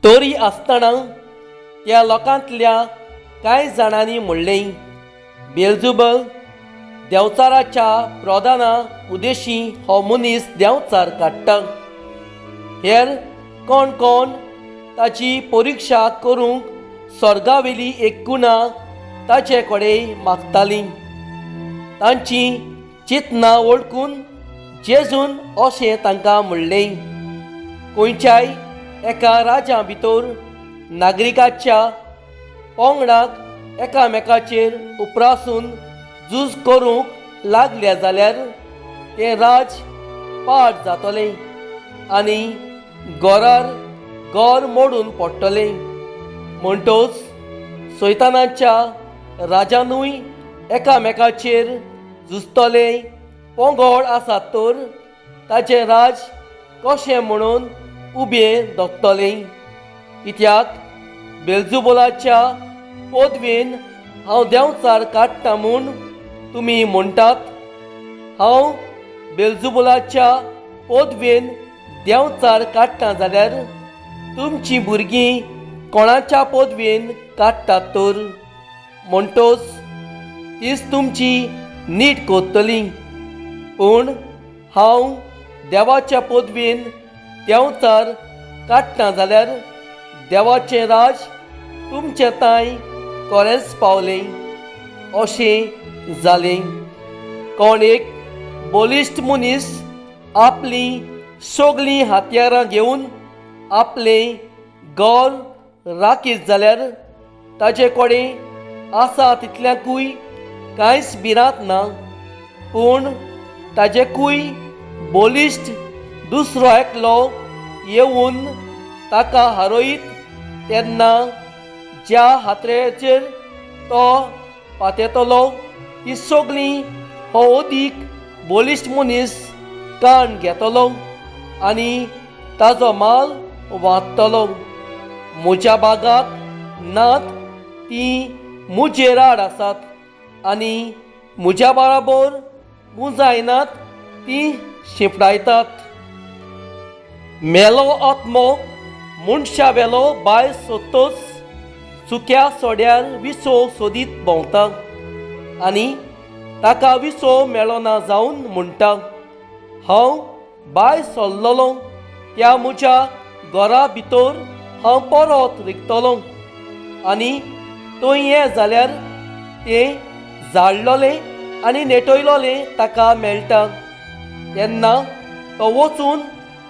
तोरी आसतना त्या लोकांतल्या कांय जाणांनी म्हणलें, बेलझुबल देंवचाराच्या प्रधाना उद्देशी हो मनीस देंवचार काडटा। हेर कोण कोण ताची परिक्षा करूंक स्वर्गावेली एक कुणा ताचे कडेन मागतालीं। तांची चिंतना वळखून जेजून अशें तांकां म्हणलें, खंयच्याय एका राज्या भितर नागरिकाच्या पंगडाक एकामेकाचेर उपरासून झूज करूंक लागले जाल्यार तें राज पाड जातलें आनी घोरार घर मोडून पडटलें। म्हणटच सैतानाच्या राजानूय एकामेकाचेर झुजतले पंगड आसात तर ताचें राज कशें म्हणून उबें दोगतलें। कित्याक बेलझुबलाच्या पदवेन हांव देंवचार काडटा म्हूण तुमी म्हणटात, हांव बेलझुबलाच्या पदवेन देंवचार काडटा जाल्यार तुमचीं भुरगीं कोणाच्या पदवेन काडटात तर? म्हणटच तीच तुमची नीट कोत्तलीं। पूण हांव देवाच्या पदवेन देंवचार काडटा जाल्यार देवाचें राज तुमचे ताईं खरेंच पावलें। अशें जालें। कोण एक बलिश्ट मनीस आपलीं सगळीं हातयारां घेवन आपलें घर राखीत जाल्यार ताचे कडेन आसा तितल्याकूय कांयच भिरांत ना। पूण ताजेकूय बलिश्ट दुसरो एकलो येवन ताका हारयत तेन्ना ज्या हातयाराचेर तो पातयतलो ती सगळीं हो अदीक बलिश्ट मनीस काण घेतलो आनी ताजो माल वांटतलो। म्हज्या बागाक नात ती म्हजे राड आसात आनी म्हज्या बराबर मुजायनात ती शिंपडायतात। मेलो आत्मो मनशा वेलो भायर सोदतच सुक्या सोड्यार विसो सोदीत भोंवता आनी ताका विसो मेळना जावन म्हणटा, हांव भायर सरलों त्या म्हज्या घरा भितर हांव परत रिगतलों आनी थंय हें जाल्यार तें झाडलोलें आनी नेटयलोलें ताका मेळटा। तेन्ना तो वचून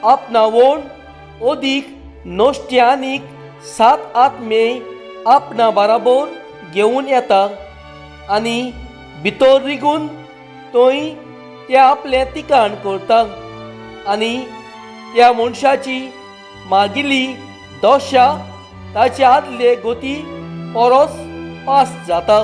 आपणावण अदीक नश्ट आनीक 7 आत्मे आपणा बराबर घेवन येता आनी भितर रिगून थंय ते आपलें तिकाण करता आनी त्या मनशाची मागिल्ली दशा ताचे आदले गती परस पास जाता।